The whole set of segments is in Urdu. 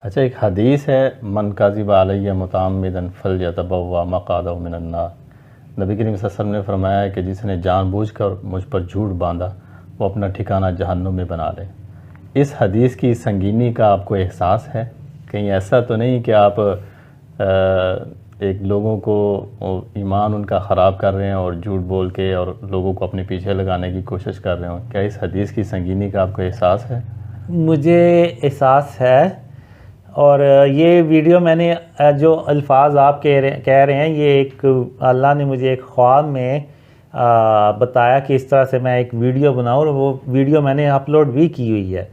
اچھا، ایک حدیث ہے، من کذب علیہ متعمدا فلیتبوأ مقعدہ من النار۔ نبی کریم صلی اللہ علیہ وسلم نے فرمایا ہے کہ جس نے جان بوجھ کر مجھ پر جھوٹ باندھا وہ اپنا ٹھکانہ جہنم میں بنا لے۔ اس حدیث کی سنگینی کا آپ کو احساس ہے؟ کہیں ایسا تو نہیں کہ آپ ایک لوگوں کو ایمان ان کا خراب کر رہے ہیں اور جھوٹ بول کے اور لوگوں کو اپنے پیچھے لگانے کی کوشش کر رہے ہوں؟ کیا اس حدیث کی سنگینی کا آپ کو احساس ہے؟ مجھے احساس ہے، اور یہ ویڈیو میں نے جو الفاظ آپ کہہ رہے ہیں، یہ ایک اللہ نے مجھے ایک خواب میں بتایا کہ اس طرح سے میں ایک ویڈیو بناؤں، اور وہ ویڈیو میں نے اپلوڈ بھی کی ہوئی ہے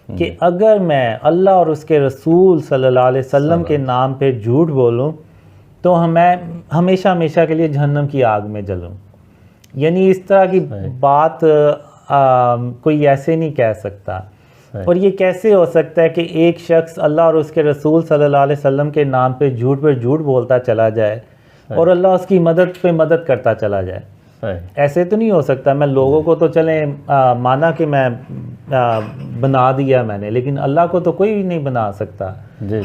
کہ اگر میں اللہ اور اس کے رسول صلی اللہ علیہ وسلم کے نام پہ جھوٹ بولوں تو میں ہمیشہ ہمیشہ کے لیے جہنم کی آگ میں جلوں۔ یعنی اس طرح کی بات کوئی ایسے نہیں کہہ سکتا۔ اور یہ کیسے ہو سکتا ہے کہ ایک شخص اللہ اور اس کے رسول صلی اللہ علیہ وسلم کے نام پہ جھوٹ بولتا چلا جائے اور اللہ اس کی مدد پہ مدد کرتا چلا جائے؟ ایسے تو نہیں ہو سکتا۔ میں لوگوں کو تو چلیں مانا کہ میں بنا دیا میں نے، لیکن اللہ کو تو کوئی نہیں بنا سکتا۔ جی،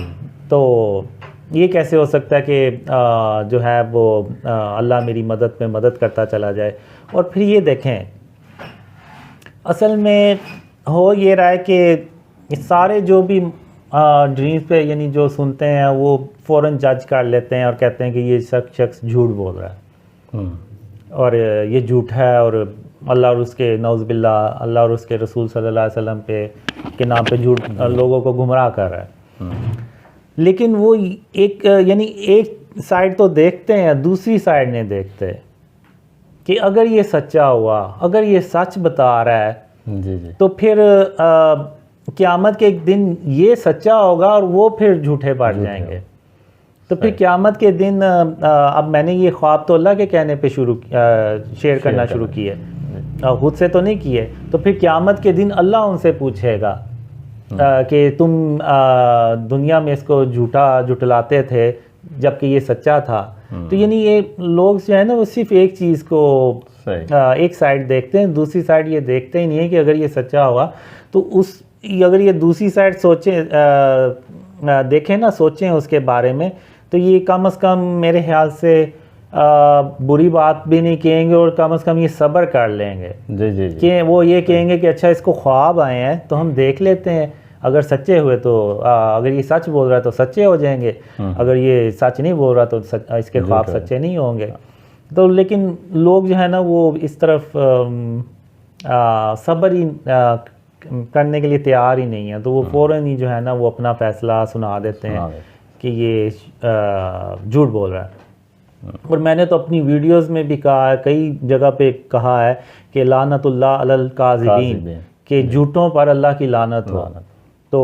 تو یہ کیسے ہو سکتا ہے کہ جو ہے وہ اللہ میری مدد پہ مدد کرتا چلا جائے؟ اور پھر یہ دیکھیں، اصل میں ہو یہ رہا ہے کہ سارے جو بھی ڈریمز پہ یعنی جو سنتے ہیں وہ فوراً جج کر لیتے ہیں اور کہتے ہیں کہ یہ شخص جھوٹ بول رہا ہے اور یہ جھوٹ ہے، اور اللہ اور اس کے نعوذ باللہ اللہ اور اس کے رسول صلی اللہ علیہ وسلم کے نام پہ جھوٹ لوگوں کو گمراہ کر رہا ہے۔ لیکن وہ یعنی ایک سائڈ تو دیکھتے ہیں، دوسری سائڈ نہیں دیکھتے کہ اگر یہ سچا ہوا، اگر یہ سچ بتا رہا ہے تو پھر قیامت کے ایک دن یہ سچا ہوگا اور وہ پھر جھوٹے پڑ جائیں گے۔ تو پھر قیامت کے دن اب میں نے یہ خواب تو اللہ کے کہنے پہ شیئر کرنا شروع کیے، خود سے تو نہیں کیے۔ تو پھر قیامت کے دن اللہ ان سے پوچھے گا کہ تم دنیا میں اس کو جھٹلاتے تھے جبکہ یہ سچا تھا۔ تو یعنی یہ لوگ جو ہے نا وہ صرف ایک چیز کو ایک سائڈ دیکھتے ہیں، دوسری سائڈ یہ دیکھتے ہی نہیں ہے کہ اگر یہ سچا ہوا تو اگر یہ دوسری سائڈ دیکھیں نا، سوچیں اس کے بارے میں، تو یہ کم از کم میرے خیال سے بری بات بھی نہیں کہیں گے اور کم از کم یہ صبر کر لیں گے کہ وہ یہ کہیں گے کہ اچھا اس کو خواب آئے ہیں تو ہم دیکھ لیتے ہیں، اگر سچے ہوئے تو اگر یہ سچ بول رہا ہے تو سچے ہو جائیں گے، اگر یہ سچ نہیں بول رہا تو اس کے خواب سچے نہیں ہوں گے۔ تو لیکن لوگ جو ہے نا وہ اس طرف صبر ہی کرنے کے لیے تیار ہی نہیں ہے، تو وہ فوراً ہی جو ہے نا وہ اپنا فیصلہ سنا دیتے ہیں کہ یہ جھوٹ بول رہا ہے۔ اور میں نے تو اپنی ویڈیوز میں بھی کہا ہے، کئی جگہ پہ کہا ہے کہ لعنت اللہ علی الکاذبین، کہ جھوٹوں پر اللہ کی لعنت ہو۔ تو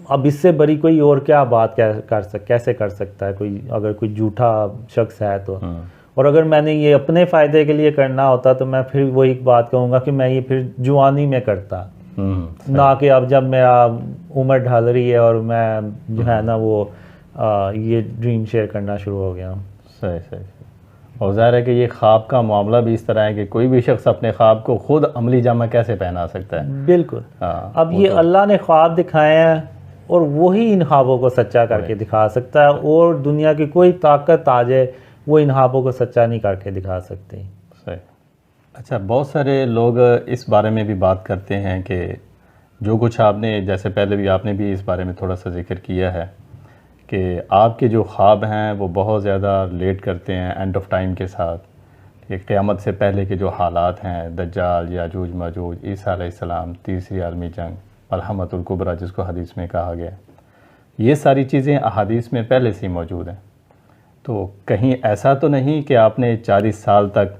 اب اس سے بڑی کوئی اور کیا بات کیسے کر سکتا ہے کوئی، اگر کوئی جھوٹا شخص ہے تو۔ اور اگر میں نے یہ اپنے فائدے کے لیے کرنا ہوتا تو میں پھر وہی بات کہوں گا کہ میں یہ پھر جوانی میں کرتا، نہ کہ اب جب میرا عمر ڈھل رہی ہے اور میں جو ہے نا وہ یہ ڈریم شیئر کرنا شروع ہو گیا ہوں۔ صحیح۔ اور ظاہر ہے کہ یہ خواب کا معاملہ بھی اس طرح ہے کہ کوئی بھی شخص اپنے خواب کو خود عملی جامہ کیسے پہنا سکتا ہے؟ بالکل۔ اب یہ اللہ نے خواب دکھائے ہیں اور وہی ان خوابوں کو سچا کر کے دکھا سکتا ہے، اور دنیا کی کوئی طاقت آ جائے وہ ان خوابوں کو سچا نہیں کر کے دکھا سکتے۔ صحیح۔ اچھا، بہت سارے لوگ اس بارے میں بھی بات کرتے ہیں کہ جو کچھ آپ نے، جیسے پہلے بھی آپ نے بھی اس بارے میں تھوڑا سا ذکر کیا ہے کہ آپ کے جو خواب ہیں وہ بہت زیادہ ریلیٹ کرتے ہیں اینڈ آف ٹائم کے ساتھ، کہ قیامت سے پہلے کے جو حالات ہیں، دجال، یاجوج ماجوج، عیسیٰ علیہ السلام، تیسری عالمی جنگ، الحمۃ الکبریٰ جس کو حدیث میں کہا گیا، یہ ساری چیزیں احادیث میں پہلے سے ہی موجود ہیں۔ تو کہیں ایسا تو نہیں کہ آپ نے 40 سال تک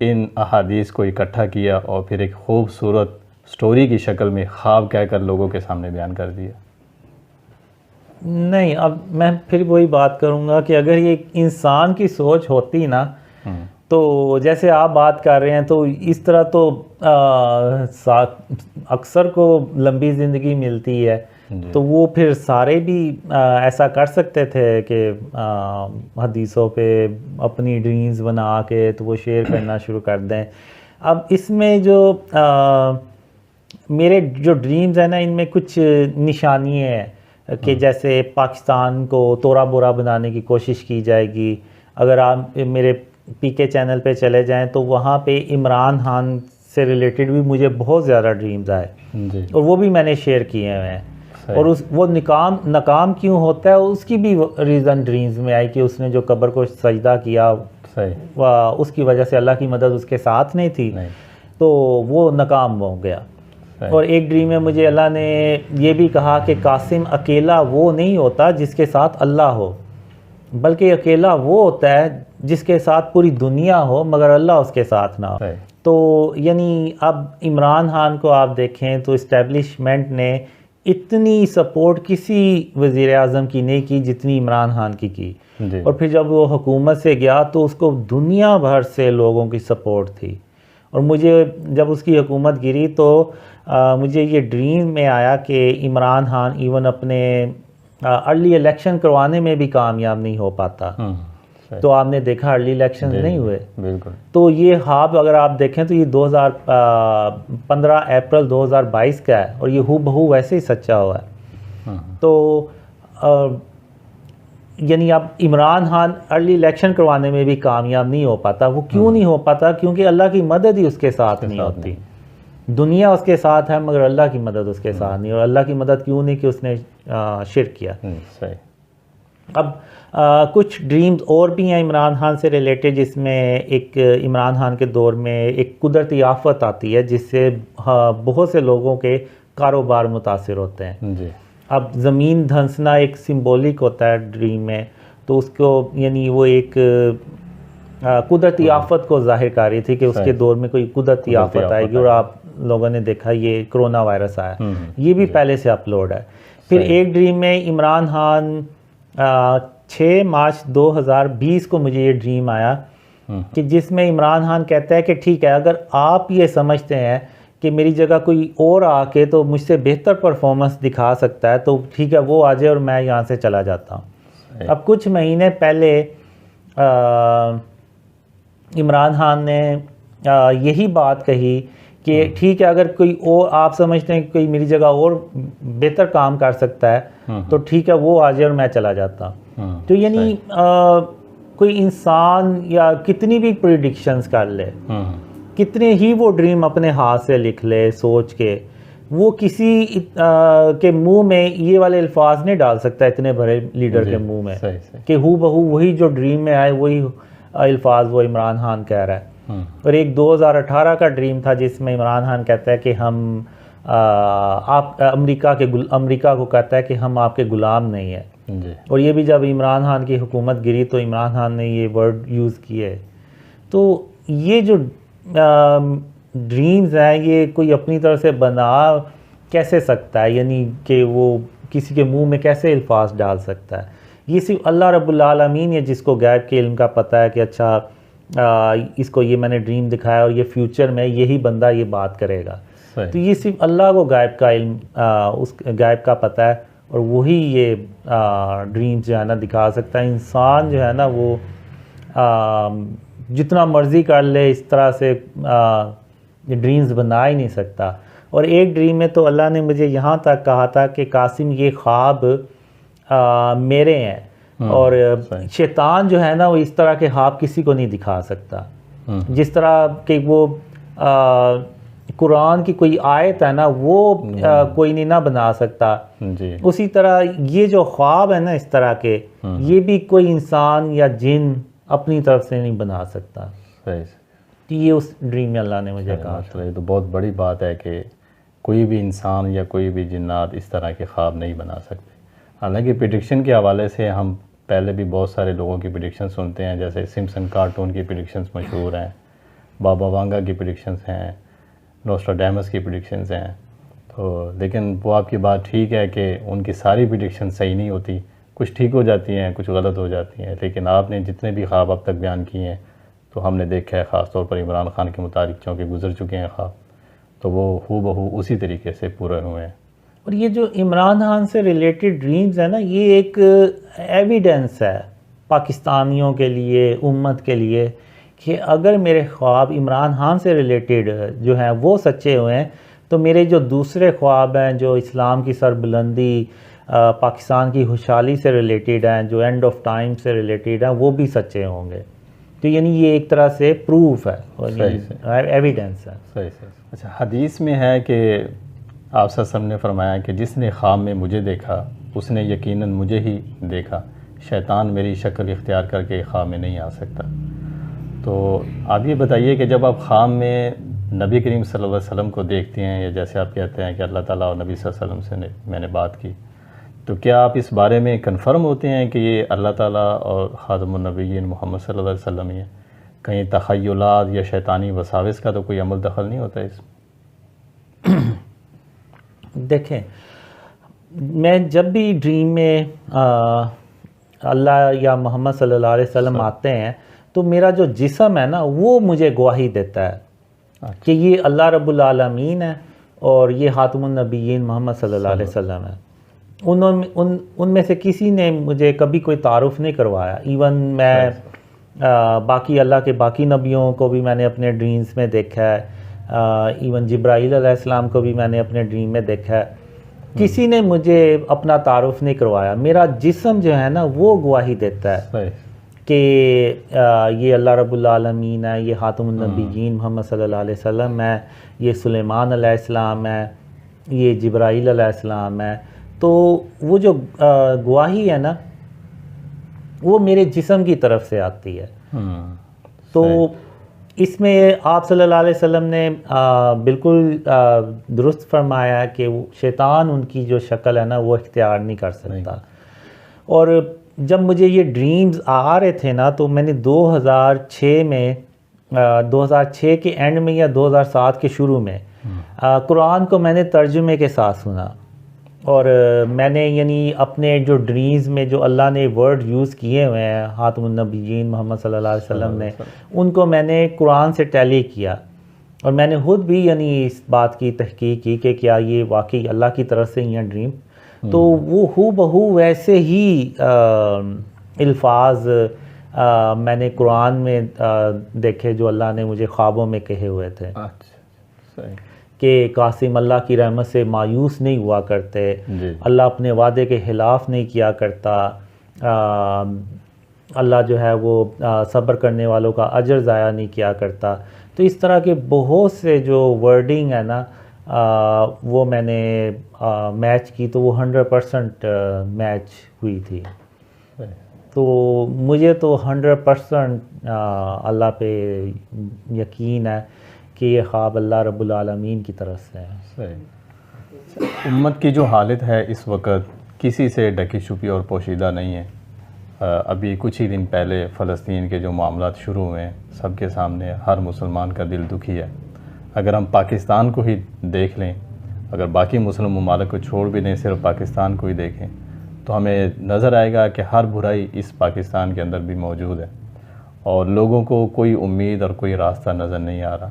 ان احادیث کو اکٹھا کیا اور پھر ایک خوبصورت سٹوری کی شکل میں خواب کہہ کر لوگوں کے سامنے بیان کر دیا؟ نہیں، اب میں پھر وہی بات کروں گا کہ اگر یہ انسان کی سوچ ہوتی نا، تو جیسے آپ بات کر رہے ہیں تو اس طرح تو اکثر کو لمبی زندگی ملتی ہے، تو وہ پھر سارے بھی ایسا کر سکتے تھے کہ حدیثوں پہ اپنی ڈریمز بنا کے تو وہ شیئر کرنا شروع کر دیں۔ اب اس میں جو میرے جو ڈریمز ہیں نا، ان میں کچھ نشانیاں ہیں کہ جیسے پاکستان کو توڑا بورا بنانے کی کوشش کی جائے گی. اگر آپ میرے پی کے چینل پہ چلے جائیں تو وہاں پہ عمران خان سے ریلیٹڈ بھی مجھے بہت زیادہ ڈریمز آئے جی. اور وہ بھی میں نے شیئر کیے ہوئے ہیں. اور وہ ناکام کیوں ہوتا ہے اس کی بھی ریزن ڈریمز میں آئی کہ اس نے جو قبر کو سجدہ کیا اس کی وجہ سے اللہ کی مدد اس کے ساتھ نہیں تھی تو وہ ناکام ہو گیا. اور ایک ڈریم میں مجھے اللہ نے یہ بھی کہا کہ قاسم اکیلا وہ نہیں ہوتا جس کے ساتھ اللہ ہو، بلکہ اکیلا وہ ہوتا ہے جس کے ساتھ پوری دنیا ہو مگر اللہ اس کے ساتھ نہ ہو. تو یعنی اب عمران خان کو آپ دیکھیں تو اسٹیبلشمنٹ نے اتنی سپورٹ کسی وزیر اعظم کی نہیں کی جتنی عمران خان کی. اور پھر جب وہ حکومت سے گیا تو اس کو دنیا بھر سے لوگوں کی سپورٹ تھی. اور مجھے جب اس کی حکومت گری تو مجھے یہ ڈریم میں آیا کہ عمران خان ایون اپنے ارلی الیکشن کروانے میں بھی کامیاب نہیں ہو پاتا. تو آپ نے دیکھا ارلی الیکشن نہیں ہوئے. بالکل. تو یہ خواب اگر آپ دیکھیں تو یہ 15 اپریل 2022 کا ہے اور یہ ہو بہو ویسے ہی سچا ہوا ہے. تو یعنی اب عمران خان ارلی الیکشن کروانے میں بھی کامیاب نہیں ہو پاتا. وہ کیوں نہیں ہو پاتا؟ کیونکہ اللہ کی مدد ہی اس کے ساتھ نہیں ہوتی. دنیا اس کے ساتھ ہے مگر اللہ کی مدد اس کے ساتھ نہیں. اور اللہ کی مدد کیوں نہیں کہ اس نے شرک کیا. اب کچھ ڈریمز اور بھی ہیں عمران خان سے ریلیٹڈ، جس میں ایک عمران خان کے دور میں ایک قدرتی آفت آتی ہے جس سے بہت سے لوگوں کے کاروبار متاثر ہوتے ہیں. اب زمین دھنسنا ایک سمبولک ہوتا ہے ڈریم میں، تو اس کو یعنی وہ ایک قدرتی آفت کو ظاہر کر رہی تھی کہ اس کے دور میں کوئی قدرتی آفت آئے گی. اور آپ لوگوں نے دیکھا یہ کرونا وائرس آیا، یہ بھی پہلے سے اپلوڈ ہے. پھر ایک ڈریم میں عمران خان 6 مارچ 2020 کو مجھے یہ ڈریم آیا کہ جس میں عمران خان کہتا ہے کہ ٹھیک ہے اگر آپ یہ سمجھتے ہیں کہ میری جگہ کوئی اور آ کے تو مجھ سے بہتر پرفارمنس دکھا سکتا ہے تو ٹھیک ہے وہ آ جائے اور میں یہاں سے چلا جاتا ہوں. اب کچھ مہینے پہلے عمران خان نے یہی بات کہی کہ ٹھیک ہے اگر کوئی اور آپ سمجھتے ہیں کہ کوئی میری جگہ اور بہتر کام کر سکتا ہے تو ٹھیک ہے وہ آ جائے اور میں چلا جاتا ہوں. تو یعنی کوئی انسان یا کتنی بھی پریڈکشنز کر لے، کتنے ہی وہ ڈریم اپنے ہاتھ سے لکھ لے سوچ کے، وہ کسی کے منہ میں یہ والے الفاظ نہیں ڈال سکتا اتنے بڑے لیڈر کے منہ میں کہ ہو بہو وہی جو ڈریم میں آئے وہی الفاظ وہ عمران خان کہہ رہا ہے. اور ایک 2018 کا ڈریم تھا جس میں عمران خان کہتا ہے کہ ہم آپ امریکہ کو کہتا ہے کہ ہم آپ کے غلام نہیں ہیں. اور یہ بھی جب عمران خان کی حکومت گری تو عمران خان نے یہ ورڈ یوز کیے. تو یہ جو ڈریمز ہیں یہ کوئی اپنی طرح سے بنا کیسے سکتا ہے، یعنی کہ وہ کسی کے منہ میں کیسے الفاظ ڈال سکتا ہے؟ یہ صرف اللہ رب العالمین ہے جس کو غیب کے علم کا پتہ ہے کہ اچھا اس کو یہ میں نے ڈریم دکھایا اور یہ فیوچر میں یہی بندہ یہ بات کرے گا. تو یہ صرف اللہ کو غیب کا علم اس غیب کا پتہ ہے اور وہی یہ ڈریم جو ہے نا دکھا سکتا ہے. انسان جو ہے نا وہ جتنا مرضی کر لے اس طرح سے ڈریمز بنا ہی نہیں سکتا. اور ایک ڈریم میں تو اللہ نے مجھے یہاں تک کہا تھا کہ قاسم یہ خواب میرے ہیں اور شیطان جو ہے نا وہ اس طرح کے خواب کسی کو نہیں دکھا سکتا. جس طرح کہ وہ قرآن کی کوئی آیت ہے نا وہ کوئی نہیں نہ بنا سکتا، اسی طرح یہ جو خواب ہے نا اس طرح کے یہ بھی کوئی انسان یا جن اپنی طرف سے نہیں بنا سکتا. یہ اس ڈریم میں اللہ نے مجھے کہا. یہ تو بہت بڑی بات ہے کہ کوئی بھی انسان یا کوئی بھی جنات اس طرح کے خواب نہیں بنا سکتے. حالانکہ پریڈکشن کے حوالے سے ہم پہلے بھی بہت سارے لوگوں کی پریڈکشن سنتے ہیں، جیسے سمپسن کارٹون کی پریڈکشنز مشہور ہیں، بابا وانگا کی پریڈکشنز ہیں، نوسٹراڈیمس کی پریڈکشنز ہیں. تو لیکن وہ آپ کی بات ٹھیک ہے کہ ان کی ساری پریڈکشن صحیح نہیں ہوتی، کچھ ٹھیک ہو جاتی ہیں کچھ غلط ہو جاتی ہیں. لیکن آپ نے جتنے بھی خواب اب تک بیان کیے ہیں تو ہم نے دیکھا ہے خاص طور پر عمران خان کے متعلق چونکہ گزر چکے ہیں خواب تو وہ ہو بہو اسی طریقے سے پورے ہوئے ہیں. اور یہ جو عمران خان سے ریلیٹڈ ڈریمز ہے نا یہ ایک ایویڈنس ہے پاکستانیوں کے لیے، امت کے لیے کہ اگر میرے خواب عمران خان سے ریلیٹڈ جو ہیں وہ سچے ہوئے ہیں تو میرے جو دوسرے خواب ہیں جو اسلام کی سربلندی، پاکستان کی خوشحالی سے ریلیٹڈ ہیں، جو اینڈ آف ٹائم سے ریلیٹڈ ہیں، وہ بھی سچے ہوں گے. تو یعنی یہ ایک طرح سے پروف ہے، ایویڈنس ہے. صحیح. اچھا، حدیث میں ہے کہ آپ صلی اللہ علیہ وسلم نے فرمایا کہ جس نے خواب میں مجھے دیکھا اس نے یقیناً مجھے ہی دیکھا، شیطان میری شکل اختیار کر کے خواب میں نہیں آ سکتا. تو آپ یہ بتائیے کہ جب آپ خواب میں نبی کریم صلی اللہ علیہ وسلم کو دیکھتے ہیں، یا جیسے آپ کہتے ہیں کہ اللہ تعالیٰ اور نبی صلی اللہ علیہ وسلم سے میں نے بات کی، تو کیا آپ اس بارے میں کنفرم ہوتے ہیں کہ یہ اللہ تعالیٰ اور خاتم النبیین محمد صلی اللہ علیہ وسلم ہی ہیں؟ کہیں تخیلات یا شیطانی وساوس کا تو کوئی عمل دخل نہیں ہوتا اس میں؟ دیکھیں، میں جب بھی ڈریم میں اللہ یا محمد صلی اللہ علیہ وسلم آتے ہیں تو میرا جو جسم ہے نا وہ مجھے گواہی دیتا ہے کہ یہ اللہ رب العالمین ہے اور یہ خاتم النبیین محمد صلی اللہ علیہ وسلم ہے. ان میں سے کسی نے مجھے کبھی کوئی تعارف نہیں کروایا. ایون میں باقی اللہ کے باقی نبیوں کو بھی میں نے اپنے ڈریمز میں دیکھا ہے، ایون جبرائیل علیہ السلام کو بھی میں نے اپنے ڈریم میں دیکھا ہے. کسی نے مجھے اپنا تعارف نہیں کروایا. میرا جسم جو ہے نا وہ گواہی دیتا ہے کہ یہ اللہ رب العالمین ہے، یہ خاتم النبیین محمد صلی اللہ علیہ وسلم ہے، یہ سلیمان علیہ السلام ہے، یہ جبرائیل علیہ السلام ہے. تو وہ جو گواہی ہے نا وہ میرے جسم کی طرف سے آتی ہے. تو اس میں آپ صلی اللہ علیہ وسلم نے بالکل درست فرمایا کہ شیطان ان کی جو شکل ہے نا وہ اختیار نہیں کر سکتا. اور جب مجھے یہ ڈریمز آ رہے تھے نا تو میں نے 2006 میں 2006 کے اینڈ میں یا 2007 کے شروع میں قرآن کو میں نے ترجمے کے ساتھ سنا. اور میں نے یعنی اپنے جو ڈریمز میں جو اللہ نے ورڈ یوز کیے ہوئے ہیں خاتم النبیین محمد صلی اللہ علیہ وسلم نے، ان کو میں نے قرآن سے ٹیلی کیا. اور میں نے خود بھی یعنی اس بات کی تحقیق کی کہ کیا یہ واقعی اللہ کی طرف سے ہی ہیں ڈریم. تو وہ ہو بہو ویسے ہی الفاظ میں نے قرآن میں دیکھے جو اللہ نے مجھے خوابوں میں کہے ہوئے تھے کہ قاسم اللہ کی رحمت سے مایوس نہیں ہوا کرتے، اللہ اپنے وعدے کے خلاف نہیں کیا کرتا، اللہ جو ہے وہ صبر کرنے والوں کا اجر ضائع نہیں کیا کرتا. تو اس طرح کے بہت سے جو ورڈنگ ہے نا وہ میں نے میچ کی تو وہ 100% میچ ہوئی تھی. تو مجھے تو 100% اللہ پہ یقین ہے کہ یہ خواب اللہ رب العالمین کی طرف سے ہے. امت کی جو حالت ہے اس وقت کسی سے ڈکی چھپی اور پوشیدہ نہیں ہے. ابھی کچھ ہی دن پہلے فلسطین کے جو معاملات شروع ہوئے ہیں سب کے سامنے، ہر مسلمان کا دل دکھی ہے. اگر ہم پاکستان کو ہی دیکھ لیں، اگر باقی مسلم ممالک کو چھوڑ بھی دیں، صرف پاکستان کو ہی دیکھیں تو ہمیں نظر آئے گا کہ ہر برائی اس پاکستان کے اندر بھی موجود ہے اور لوگوں کو کوئی امید اور کوئی راستہ نظر نہیں آ رہا.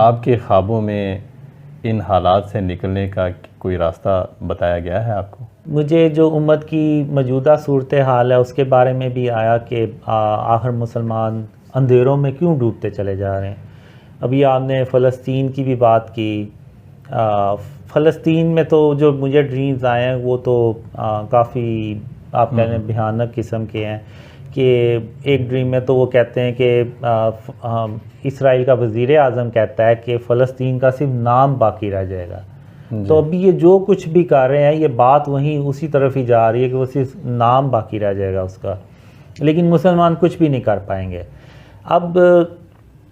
آپ کے خوابوں میں ان حالات سے نکلنے کا کوئی راستہ بتایا گیا ہے آپ کو؟ مجھے جو امت کی موجودہ صورتحال ہے اس کے بارے میں بھی آیا کہ آخر مسلمان اندھیروں میں کیوں ڈوبتے چلے جا رہے ہیں. ابھی آپ نے فلسطین کی بھی بات کی. فلسطین میں تو جو مجھے ڈریمز آئے ہیں وہ تو کافی آپ کہنے بھیانک قسم کے ہیں. کہ ایک ڈریم میں تو وہ کہتے ہیں کہ اسرائیل کا وزیر اعظم کہتا ہے کہ فلسطین کا صرف نام باقی رہ جائے گا. تو ابھی یہ جو کچھ بھی کر رہے ہیں یہ بات وہیں اسی طرف ہی جا رہی ہے کہ وہ صرف نام باقی رہ جائے گا اس کا، لیکن مسلمان کچھ بھی نہیں کر پائیں گے. اب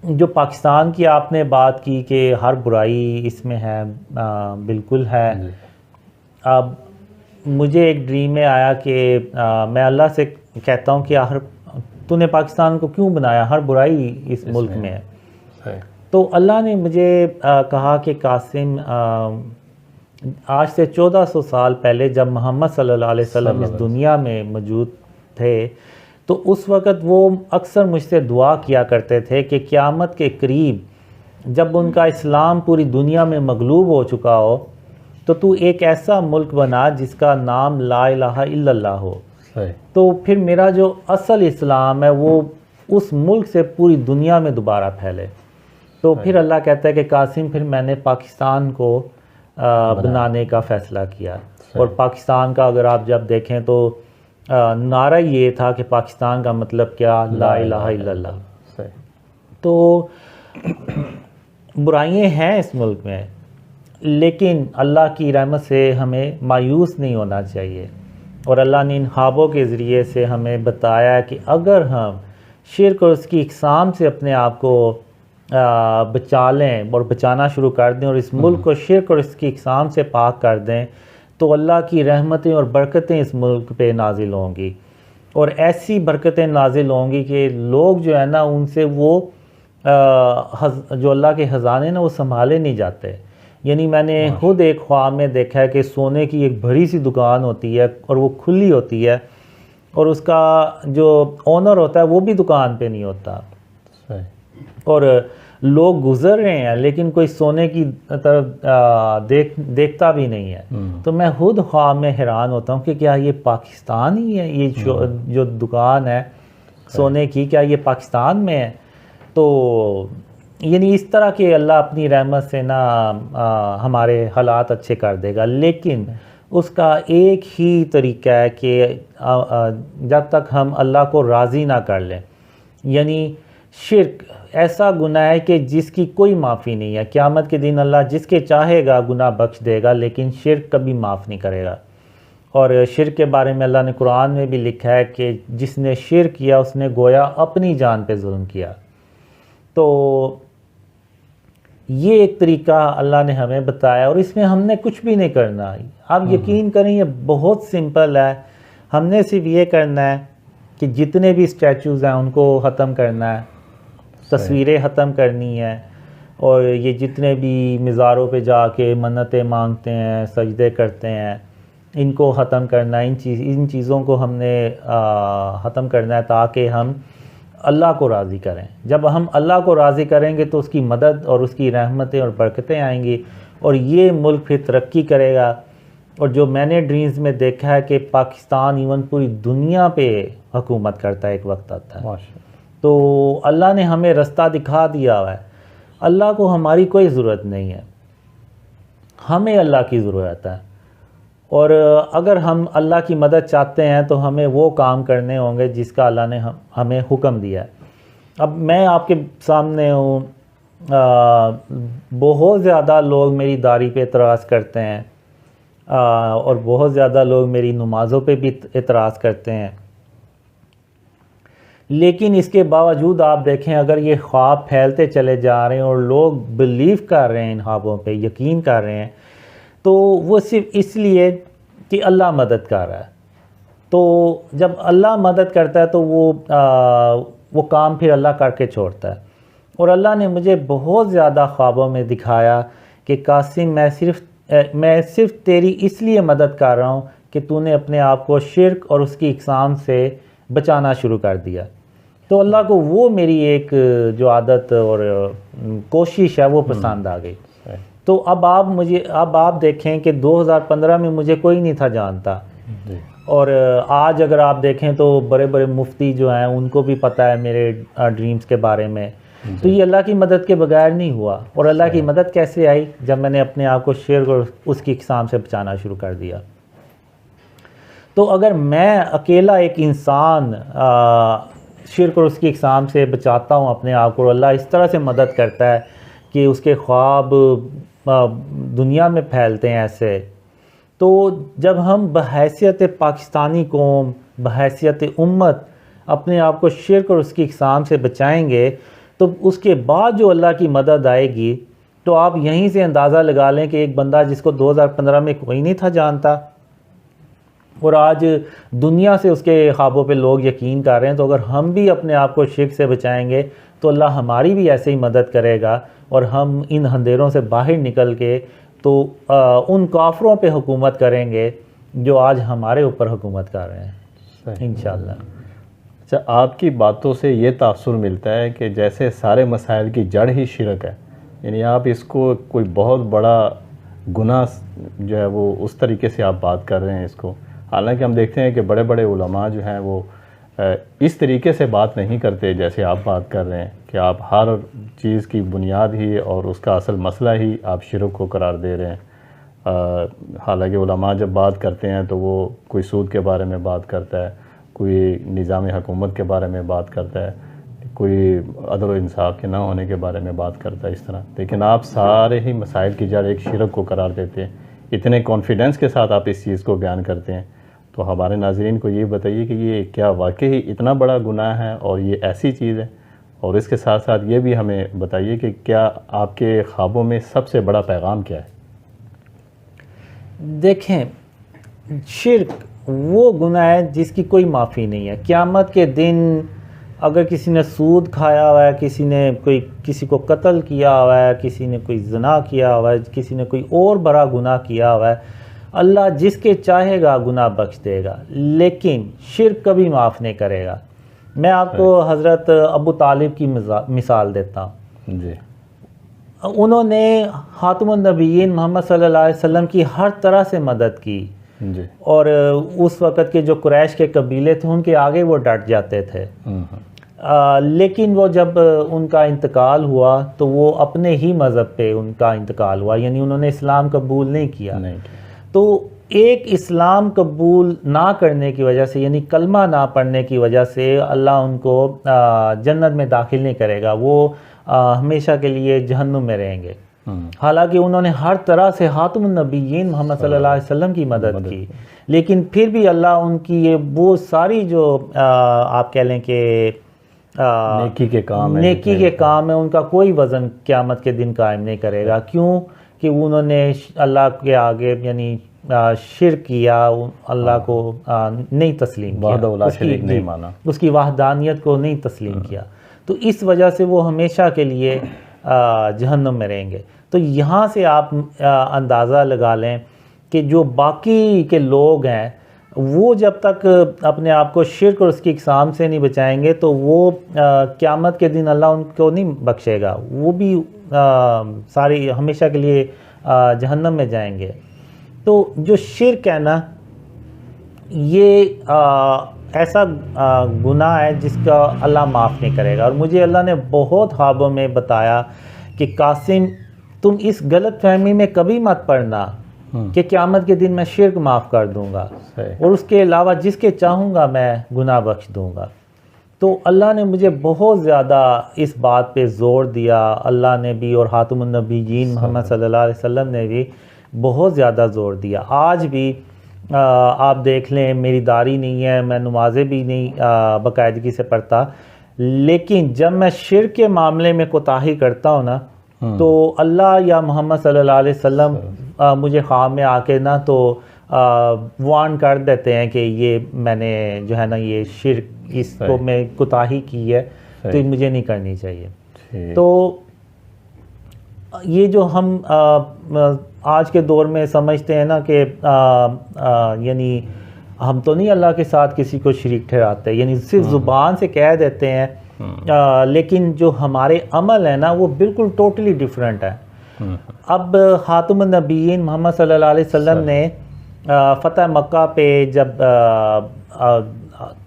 جو پاکستان کی آپ نے بات کی کہ ہر برائی اس میں ہے، بالکل ہے. اب مجھے ایک ڈریم میں آیا کہ میں اللہ سے کہتا ہوں کہ آخر تو نے پاکستان کو کیوں بنایا، ہر برائی اس ملک میں ہے. تو اللہ نے مجھے کہا کہ قاسم آج سے 1400 سال پہلے جب محمد صلی اللہ علیہ وسلم اس دنیا میں موجود تھے تو اس وقت وہ اکثر مجھ سے دعا کیا کرتے تھے کہ قیامت کے قریب جب ان کا اسلام پوری دنیا میں مغلوب ہو چکا ہو تو ایک ایسا ملک بنا جس کا نام لا الہ الا اللہ ہو. تو پھر میرا جو اصل اسلام ہے وہ اس ملک سے پوری دنیا میں دوبارہ پھیلے. تو پھر اللہ کہتا ہے کہ قاسم پھر میں نے پاکستان کو بنانے کا فیصلہ کیا. اور پاکستان کا اگر آپ جب دیکھیں تو نعرہ یہ تھا کہ پاکستان کا مطلب کیا، لا الہ الا اللہ۔ تو برائیاں ہیں اس ملک میں، لیکن اللہ کی رحمت سے ہمیں مایوس نہیں ہونا چاہیے، اور اللہ نے ان خوابوں کے ذریعے سے ہمیں بتایا کہ اگر ہم شرک اور اس کی اقسام سے اپنے آپ کو بچا لیں اور بچانا شروع کر دیں، اور اس ملک کو شرک اور اس کی اقسام سے پاک کر دیں، تو اللہ کی رحمتیں اور برکتیں اس ملک پہ نازل ہوں گی، اور ایسی برکتیں نازل ہوں گی کہ لوگ جو ہے نا ان سے وہ جو اللہ کے خزانے نا وہ سنبھالے نہیں جاتے۔ یعنی میں نے خود ایک خواب میں دیکھا ہے کہ سونے کی ایک بڑی سی دکان ہوتی ہے اور وہ کھلی ہوتی ہے، اور اس کا جو اونر ہوتا ہے وہ بھی دکان پہ نہیں ہوتا، اور لوگ گزر رہے ہیں لیکن کوئی سونے کی طرف دیکھتا بھی نہیں ہے۔ تو میں خود خواب میں حیران ہوتا ہوں کہ کیا یہ پاکستان ہی ہے، یہ جو دکان ہے سونے کی، کیا یہ پاکستان میں ہے؟ تو یعنی اس طرح کہ اللہ اپنی رحمت سے نا ہمارے حالات اچھے کر دے گا، لیکن اس کا ایک ہی طریقہ ہے کہ جب تک ہم اللہ کو راضی نہ کر لیں، یعنی شرک ایسا گناہ ہے کہ جس کی کوئی معافی نہیں ہے۔ قیامت کے دن اللہ جس کے چاہے گا گناہ بخش دے گا، لیکن شرک کبھی معاف نہیں کرے گا۔ اور شرک کے بارے میں اللہ نے قرآن میں بھی لکھا ہے کہ جس نے شرک کیا اس نے گویا اپنی جان پہ ظلم کیا۔ تو یہ ایک طریقہ اللہ نے ہمیں بتایا، اور اس میں ہم نے کچھ بھی نہیں کرنا۔ آپ یقین کریں یہ بہت سمپل ہے، ہم نے صرف یہ کرنا ہے کہ جتنے بھی اسٹیچوز ہیں ان کو ختم کرنا ہے، تصویریں ختم کرنی ہے، اور یہ جتنے بھی مزاروں پہ جا کے منتیں مانگتے ہیں، سجدے کرتے ہیں، ان کو ختم کرنا ہے۔ ان چیزوں کو ہم نے ختم کرنا ہے تاکہ ہم اللہ کو راضی کریں۔ جب ہم اللہ کو راضی کریں گے تو اس کی مدد اور اس کی رحمتیں اور برکتیں آئیں گی، اور یہ ملک پھر ترقی کرے گا۔ اور جو میں نے ڈریمز میں دیکھا ہے کہ پاکستان ایون پوری دنیا پہ حکومت کرتا ہے، ایک وقت آتا ہے۔ تو اللہ نے ہمیں رستہ دکھا دیا ہوا ہے۔ اللہ کو ہماری کوئی ضرورت نہیں ہے، ہمیں اللہ کی ضرورت ہے، اور اگر ہم اللہ کی مدد چاہتے ہیں تو ہمیں وہ کام کرنے ہوں گے جس کا اللہ نے ہمیں حکم دیا ہے۔ اب میں آپ کے سامنے ہوں، بہت زیادہ لوگ میری داڑھی پہ اعتراض کرتے ہیں، اور بہت زیادہ لوگ میری نمازوں پہ بھی اعتراض کرتے ہیں، لیکن اس کے باوجود آپ دیکھیں اگر یہ خواب پھیلتے چلے جا رہے ہیں اور لوگ بلیو کر رہے ہیں، ان خوابوں پہ یقین کر رہے ہیں، تو وہ صرف اس لیے کہ اللہ مدد کر رہا ہے۔ تو جب اللہ مدد کرتا ہے تو وہ کام پھر اللہ کر کے چھوڑتا ہے۔ اور اللہ نے مجھے بہت زیادہ خوابوں میں دکھایا کہ قاسم میں صرف تیری اس لیے مدد کر رہا ہوں کہ تو نے اپنے آپ کو شرک اور اس کی اقسام سے بچانا شروع کر دیا۔ تو اللہ کو وہ میری ایک جو عادت اور کوشش ہے وہ پسند آ گئی۔ تو اب آپ دیکھیں کہ 2015 میں مجھے کوئی نہیں تھا جانتا، اور آج اگر آپ دیکھیں تو بڑے بڑے مفتی جو ہیں ان کو بھی پتہ ہے میرے ڈریمز کے بارے میں۔ تو یہ اللہ کی مدد کے بغیر نہیں ہوا۔ اور اللہ کی مدد کیسے آئی؟ جب میں نے اپنے آپ کو شرک اور اس کی اقسام سے بچانا شروع کر دیا۔ تو اگر میں اکیلا ایک انسان شرک اور اس کی اقسام سے بچاتا ہوں اپنے آپ کو، اور اللہ اس طرح سے مدد کرتا ہے کہ اس کے خواب دنیا میں پھیلتے ہیں ایسے، تو جب ہم بحیثیت پاکستانی قوم، بحیثیت امت اپنے آپ کو شرک اور اس کی اقسام سے بچائیں گے، تو اس کے بعد جو اللہ کی مدد آئے گی، تو آپ یہیں سے اندازہ لگا لیں کہ ایک بندہ جس کو 2015 میں کوئی نہیں تھا جانتا، اور آج دنیا سے اس کے خوابوں پہ لوگ یقین کر رہے ہیں، تو اگر ہم بھی اپنے آپ کو شرک سے بچائیں گے تو اللہ ہماری بھی ایسے ہی مدد کرے گا، اور ہم ان اندھیروں سے باہر نکل کے تو ان کافروں پہ حکومت کریں گے جو آج ہمارے اوپر حکومت کر رہے ہیں انشاءاللہ۔ اچھا، آپ کی باتوں سے یہ تاثر ملتا ہے کہ جیسے سارے مسائل کی جڑ ہی شرک ہے، یعنی آپ اس کو کوئی بہت بڑا گناہ جو ہے وہ اس طریقے سے آپ بات کر رہے ہیں اس کو، حالانکہ ہم دیکھتے ہیں کہ بڑے بڑے علماء جو ہیں وہ اس طریقے سے بات نہیں کرتے جیسے آپ بات کر رہے ہیں، کہ آپ ہر چیز کی بنیاد ہی اور اس کا اصل مسئلہ ہی آپ شرک کو قرار دے رہے ہیں۔ حالانکہ علماء جب بات کرتے ہیں تو وہ کوئی سود کے بارے میں بات کرتا ہے، کوئی نظام حکومت کے بارے میں بات کرتا ہے، کوئی عدل و انصاف کے نہ ہونے کے بارے میں بات کرتا ہے اس طرح، لیکن آپ سارے ہی مسائل کی جڑ ایک شرک کو قرار دیتے ہیں. اتنے کانفیڈنس کے ساتھ آپ اس چیز کو بیان کرتے ہیں، تو ہمارے ناظرین کو یہ بتائیے کہ یہ کیا واقعی اتنا بڑا گناہ ہے اور یہ ایسی چیز ہے؟ اور اس کے ساتھ ساتھ یہ بھی ہمیں بتائیے کہ کیا آپ کے خوابوں میں سب سے بڑا پیغام کیا ہے؟ دیکھیں، شرک وہ گناہ ہے جس کی کوئی معافی نہیں ہے. قیامت کے دن اگر کسی نے سود کھایا ہوا ہے، کسی کو قتل کیا ہوا ہے، کسی نے کوئی زنا کیا ہوا ہے، کسی نے کوئی اور بڑا گناہ کیا ہوا ہے، اللہ جس کے چاہے گا گناہ بخش دے گا، لیکن شرک کبھی معاف نہیں کرے گا. میں آپ کو حضرت ابو طالب کی مثال دیتا ہوں. جی. انہوں نے خاتم النبیین محمد صلی اللہ علیہ وسلم کی ہر طرح سے مدد کی. جی. اور اس وقت کے جو قریش کے قبیلے تھے ان کے آگے وہ ڈٹ جاتے تھے. لیکن وہ جب ان کا انتقال ہوا تو وہ اپنے ہی مذہب پہ ان کا انتقال ہوا، یعنی انہوں نے اسلام قبول نہیں کیا. تو ایک اسلام قبول نہ کرنے کی وجہ سے، یعنی کلمہ نہ پڑھنے کی وجہ سے اللہ ان کو جنت میں داخل نہیں کرے گا، وہ ہمیشہ کے لیے جہنم میں رہیں گے. حالانکہ انہوں نے ہر طرح سے خاتم النبیین محمد صلی اللہ علیہ وسلم کی مدد کی، لیکن پھر بھی اللہ ان کی وہ ساری جو آپ کہہ لیں کہ نیکی کے کام ہے ان کا کوئی وزن قیامت کے دن قائم نہیں کرے گا. کیوں کہ انہوں نے اللہ کے آگے یعنی شرک کیا، اللہ کو نہیں تسلیم کیا، اس کی وحدانیت کو نہیں تسلیم کیا، تو اس وجہ سے وہ ہمیشہ کے لیے جہنم میں رہیں گے. تو یہاں سے آپ اندازہ لگا لیں کہ جو باقی کے لوگ ہیں وہ جب تک اپنے آپ کو شرک اور اس کی اقسام سے نہیں بچائیں گے تو وہ قیامت کے دن اللہ ان کو نہیں بخشے گا، وہ بھی ساری ہمیشہ کے لیے جہنم میں جائیں گے. تو جو شرک ہے نا، یہ ایسا گناہ ہے جس کا اللہ معاف نہیں کرے گا. اور مجھے اللہ نے بہت خوابوں میں بتایا کہ قاسم تم اس غلط فہمی میں کبھی مت پڑنا کہ قیامت کے دن میں شرک معاف کر دوں گا اور اس کے علاوہ جس کے چاہوں گا میں گناہ بخش دوں گا. تو اللہ نے مجھے بہت زیادہ اس بات پہ زور دیا، اللہ نے بھی اور خاتم النبیین محمد صلی اللہ علیہ وسلم نے بھی بہت زیادہ زور دیا. آج بھی آپ دیکھ لیں میری داڑھی نہیں ہے، میں نمازیں بھی نہیں باقاعدگی سے پڑھتا، لیکن جب میں شرک کے معاملے میں کوتاہی کرتا ہوں نا تو اللہ یا محمد صلی اللہ علیہ وسلم مجھے خواب میں آ کے نا تو وارن کر دیتے ہیں کہ یہ میں نے جو ہے نا یہ شرک اس کو میں کوتاہی کی ہے تو یہ مجھے نہیں کرنی چاہیے. تو یہ جو ہم آج کے دور میں سمجھتے ہیں نا کہ یعنی ہم تو نہیں اللہ کے ساتھ کسی کو شریک ٹھہراتے، یعنی صرف زبان سے کہہ دیتے ہیں، لیکن جو ہمارے عمل ہے نا وہ بالکل ٹوٹلی ڈیفرنٹ ہے. اب خاتم النبیین محمد صلی اللہ علیہ وسلم نے فتح مکہ پہ جب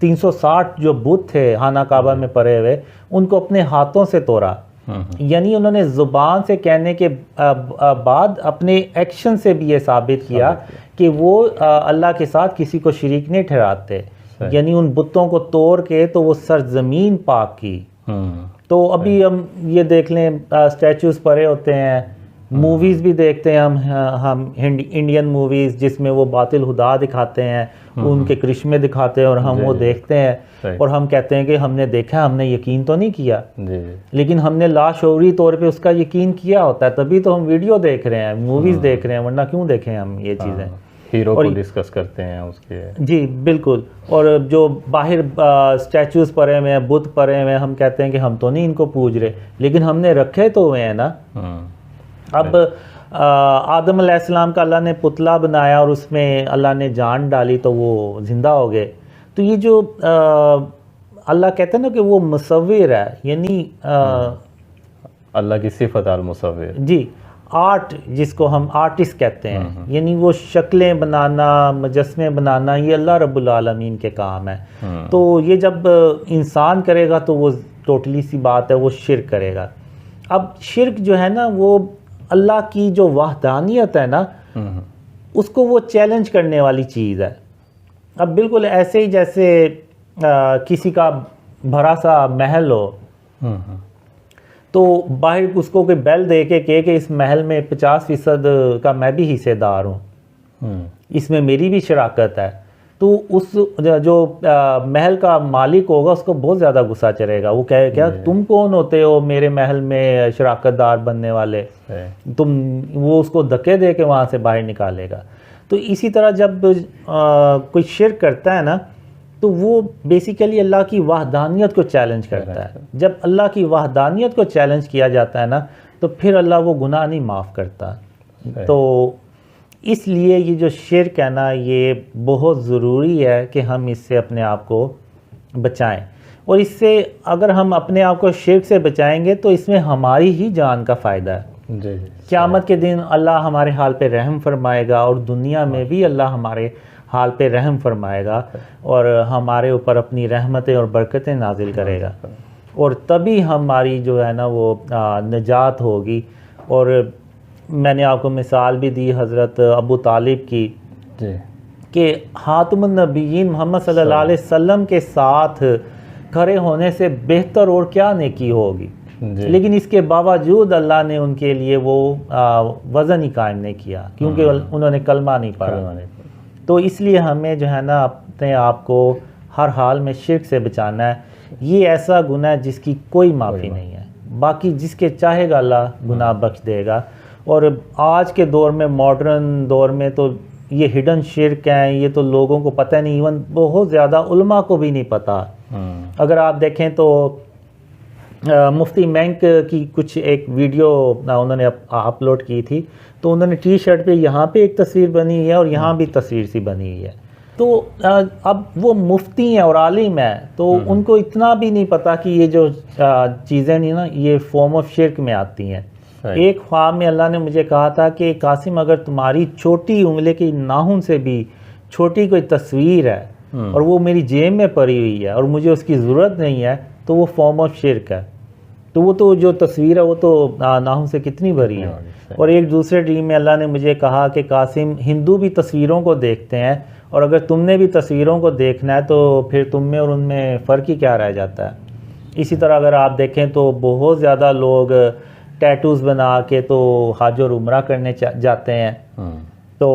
360 جو بت تھے خانہ کعبہ میں پڑے ہوئے ان کو اپنے ہاتھوں سے توڑا. یعنی انہوں نے زبان سے کہنے کے بعد اپنے ایکشن سے بھی یہ ثابت کیا کہ وہ اللہ کے ساتھ کسی کو شریک نہیں ٹھہراتے. یعنی ان بتوں کو توڑ کے تو وہ سرزمین پاک کی. تو ابھی ہم یہ دیکھ لیں اسٹیچوز پڑے ہوتے ہیں، موویز بھی دیکھتے ہیں ہم انڈین موویز جس میں وہ باطل خدا دکھاتے ہیں، ان کے کرشمے دکھاتے ہیں اور ہم وہ دیکھتے ہیں اور ہم کہتے ہیں کہ ہم نے دیکھا، ہم نے یقین تو نہیں کیا، لیکن ہم نے لاشعوری طور پہ اس کا یقین کیا ہوتا ہے، تبھی تو ہم ویڈیو دیکھ رہے ہیں، موویز دیکھ رہے ہیں، ورنہ کیوں دیکھیں ہم یہ چیزیں. ہیرو کو ڈسکس کرتے ہیں اس کے. جی بالکل. اور جو باہر اسٹیچوز پڑے ہوئے ہیں، بت پڑے ہوئے ہیں، ہم کہتے ہیں کہ ہم تو نہیں ان کو پوج رہے، لیکن ہم نے رکھے تو ہوئے ہیں نا. اب آدم علیہ السلام کا اللہ نے پتلا بنایا اور اس میں اللہ نے جان ڈالی تو وہ زندہ ہو گئے. تو یہ جو اللہ کہتے ہیں نا کہ وہ مصور ہے، یعنی اللہ کی صفت المصور. جی، آرٹ جس کو ہم آرٹسٹ کہتے ہیں، یعنی وہ شکلیں بنانا، مجسمے بنانا، یہ اللہ رب العالمین کے کام ہے. تو یہ جب انسان کرے گا تو وہ ٹوٹلی سی بات ہے، وہ شرک کرے گا. اب شرک جو ہے نا وہ اللہ کی جو وحدانیت ہے نا اس کو وہ چیلنج کرنے والی چیز ہے. اب بالکل ایسے ہی جیسے کسی کا بھرا سا محل ہو تو باہر اس کو کوئی بیل دے کے کہے کہ اس محل میں 50% کا میں بھی حصے دار ہوں, اس میں میری بھی شراکت ہے, تو اس جو محل کا مالک ہوگا اس کو بہت زیادہ غصہ چڑھے گا. وہ کہے کیا تم کون ہوتے ہو میرے محل میں شراکت دار بننے والے, وہ اس کو دھکے دے کے وہاں سے باہر نکالے گا. تو اسی طرح جب کوئی شرک کرتا ہے نا تو وہ بیسیکلی اللہ کی وحدانیت کو چیلنج کرتا ہے. جب اللہ کی وحدانیت کو چیلنج کیا جاتا ہے نا تو پھر اللہ وہ گناہ نہیں معاف کرتا. تو اس لیے یہ جو شرک ہے نا یہ بہت ضروری ہے کہ ہم اس سے اپنے آپ کو بچائیں, اور اس سے اگر ہم اپنے آپ کو شرک سے بچائیں گے تو اس میں ہماری ہی جان کا فائدہ ہے. قیامت کے دن اللہ ہمارے حال پہ رحم فرمائے گا, اور دنیا میں بھی اللہ ہمارے حال پہ رحم فرمائے گا اور ہمارے اوپر اپنی رحمتیں اور برکتیں نازل کرے گا, اور تبھی ہماری جو ہے نا وہ نجات ہوگی. اور میں نے آپ کو مثال بھی دی حضرت ابو طالب کی کہ خاتم النبیین محمد صلی اللہ علیہ وسلم کے ساتھ کھڑے ہونے سے بہتر اور کیا نیکی ہوگی, لیکن اس کے باوجود اللہ نے ان کے لیے وہ وزن ہی قائم نہیں کیا کیونکہ انہوں نے کلمہ نہیں پڑھا. تو اس لیے ہمیں جو ہے نا اپنے آپ کو ہر حال میں شرک سے بچانا ہے. یہ ایسا گناہ ہے جس کی کوئی معافی نہیں ہے, باقی جس کے چاہے گا اللہ گناہ بخش دے گا. اور آج کے دور میں ماڈرن دور میں تو یہ ہڈن شرک ہیں, یہ تو لوگوں کو پتہ نہیں, ایون بہت زیادہ علماء کو بھی نہیں پتہ. اگر آپ دیکھیں تو مفتی مینک کی کچھ ایک ویڈیو انہوں نے اپلوڈ کی تھی, تو انہوں نے ٹی شرٹ پہ یہاں پہ ایک تصویر بنی ہوئی ہے اور یہاں بھی تصویر سی بنی ہوئی ہے. تو اب وہ مفتی ہیں اور عالم ہیں, تو ان کو اتنا بھی نہیں پتا کہ یہ جو چیزیں نہیں نا یہ فارم آف شرک میں آتی ہیں. ایک خواب میں اللہ نے مجھے کہا تھا کہ قاسم اگر تمہاری چھوٹی انگلی کی ناخن سے بھی چھوٹی کوئی تصویر ہے اور وہ میری جیب میں پڑی ہوئی ہے اور مجھے اس کی ضرورت نہیں ہے تو وہ فارم آف شرک ہے. تو وہ تو جو تصویر ہے وہ تو ناخن سے کتنی بھری ہے. اور ایک دوسرے ڈریم میں اللہ نے مجھے کہا کہ قاسم ہندو بھی تصویروں کو دیکھتے ہیں, اور اگر تم نے بھی تصویروں کو دیکھنا ہے تو پھر تم میں اور ان میں فرق ہی کیا رہ جاتا ہے. اسی طرح اگر آپ دیکھیں تو بہت زیادہ لوگ ٹیٹوز بنا کے تو حج اور عمرہ کرنے جاتے ہیں. تو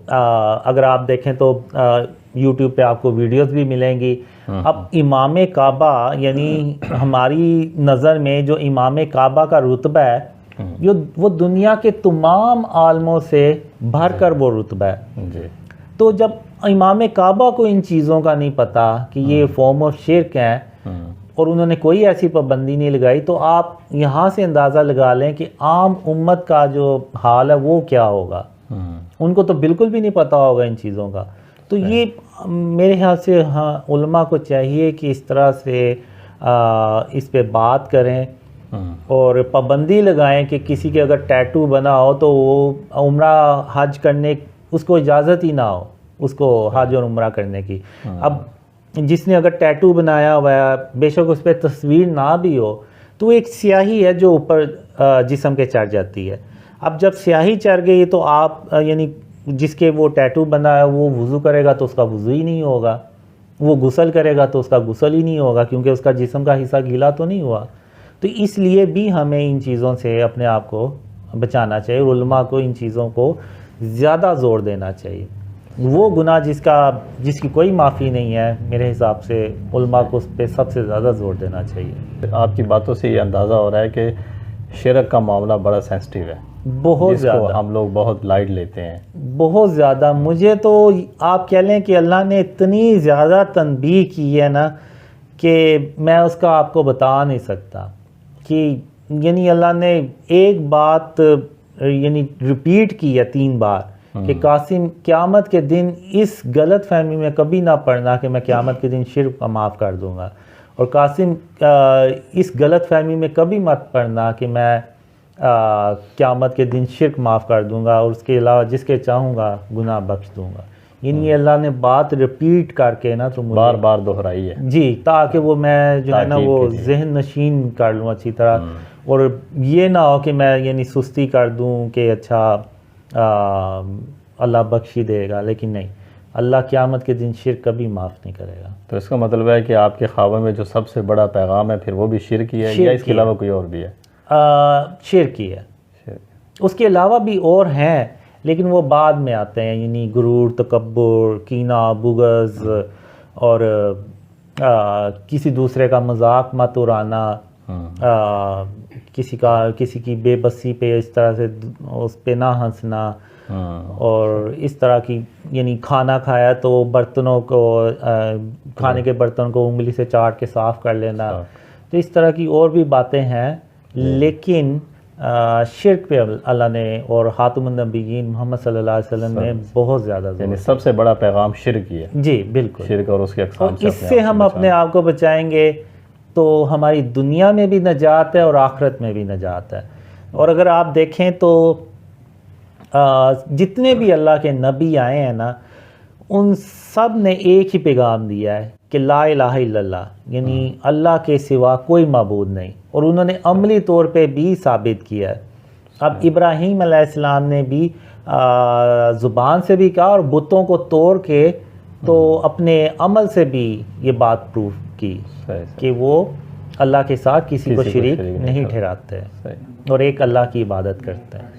اگر آپ دیکھیں تو یوٹیوب پہ آپ کو ویڈیوز بھی ملیں گی. اب امام کعبہ یعنی ہماری نظر میں جو امام کعبہ کا رتبہ ہے وہ دنیا کے تمام عالموں سے بڑھ کر وہ رتبہ ہے. تو جب امام کعبہ کو ان چیزوں کا نہیں پتا کہ یہ فارم آف شرک ہیں اور انہوں نے کوئی ایسی پابندی نہیں لگائی, تو آپ یہاں سے اندازہ لگا لیں کہ عام امت کا جو حال ہے وہ کیا ہوگا. ان کو تو بالکل بھی نہیں پتا ہوگا ان چیزوں کا. تو یہ میرے خیال سے ہاں علماء کو چاہیے کہ اس طرح سے اس پہ بات کریں اور پابندی لگائیں کہ کسی کے اگر ٹیٹو بنا ہو تو وہ عمرہ حج کرنے اس کو اجازت ہی نہ ہو اس کو حج اور عمرہ کرنے کی. اب جس نے اگر ٹیٹو بنایا ہوا ہے بے شک اس پہ تصویر نہ بھی ہو تو ایک سیاہی ہے جو اوپر جسم کے چڑھ جاتی ہے. اب جب سیاہی چڑھ گئی تو آپ یعنی جس کے وہ ٹیٹو بنا ہے وہ وضو کرے گا تو اس کا وضو ہی نہیں ہوگا, وہ غسل کرے گا تو اس کا غسل ہی نہیں ہوگا کیونکہ اس کا جسم کا حصہ گیلا تو نہیں ہوا. تو اس لیے بھی ہمیں ان چیزوں سے اپنے آپ کو بچانا چاہیے. علماء کو ان چیزوں کو زیادہ زور دینا چاہیے. وہ گناہ جس کی کوئی معافی نہیں ہے میرے حساب سے علماء کو اس پہ سب سے زیادہ زور دینا چاہیے. آپ کی باتوں سے یہ اندازہ ہو رہا ہے کہ شرک کا معاملہ بڑا سینسٹیو ہے, بہت زیادہ ہم لوگ بہت لائٹ لیتے ہیں, بہت زیادہ. مجھے تو آپ کہہ لیں کہ اللہ نے اتنی زیادہ تنبیہ کی ہے نا کہ میں اس کا آپ کو بتا نہیں سکتا. کہ یعنی اللہ نے ایک بات یعنی ریپیٹ کی ہے 3 بار کہ قاسم قیامت کے دن اس غلط فہمی میں کبھی نہ پڑنا کہ میں قیامت کے دن شرک کا معاف کر دوں گا, اور قاسم اس غلط فہمی میں کبھی مت پڑنا کہ میں قیامت کے دن شرک معاف کر دوں گا اور اس کے علاوہ جس کے چاہوں گا گناہ بخش دوں گا. یعنی اللہ نے بات ریپیٹ کر کے نا تو بار بار دہرائی ہے جی, تاکہ وہ میں جو ہے نا وہ ذہن نشین کر لوں اچھی طرح, اور یہ نہ ہو کہ میں یعنی سستی کر دوں کہ اچھا اللہ بخشی دے گا، لیکن نہیں، اللہ قیامت کے دن شرک کبھی معاف نہیں کرے گا۔ تو اس کا مطلب ہے کہ آپ کے خوابوں میں جو سب سے بڑا پیغام ہے پھر وہ بھی شرک ہی ہے یا اس کے علاوہ کوئی اور بھی ہے؟ شرک ہی ہے، شرک۔ اس کے علاوہ بھی اور ہیں لیکن وہ بعد میں آتے ہیں، یعنی غرور، تکبر، کینہ، بغض، اور کسی دوسرے کا مذاق مت اڑانا، کسی کی بے بسی پہ اس طرح سے اس پہ نہ ہنسنا، اور اس طرح کی، یعنی کھانا کھایا تو برتنوں کو، کھانے کے برتن کو انگلی سے چاٹ کے صاف کر لینا، تو اس طرح کی اور بھی باتیں ہیں، لیکن شرک پہ اللہ نے اور خاتم النبیین محمد صلی اللہ علیہ وسلم نے بہت زیادہ یعنی سب سے بڑا پیغام شرک ہی ہے۔ جی بالکل، شرک اور اس کے اقسام اور اس سے ہم اپنے آپ کو بچائیں گے تو ہماری دنیا میں بھی نجات ہے اور آخرت میں بھی نجات ہے۔ اور اگر آپ دیکھیں تو جتنے بھی اللہ کے نبی آئے ہیں نا، ان سب نے ایک ہی پیغام دیا ہے کہ لا الہ الا اللہ، یعنی اللہ کے سوا کوئی معبود نہیں، اور انہوں نے عملی طور پہ بھی ثابت کیا ہے۔ اب ابراہیم علیہ السلام نے بھی زبان سے بھی کہا اور بتوں کو توڑ کے تو اپنے عمل سے بھی یہ بات پروف کی کہ وہ اللہ کے ساتھ کسی کو شریک نہیں ٹھہراتے اور ایک اللہ کی عبادت کرتے ہیں۔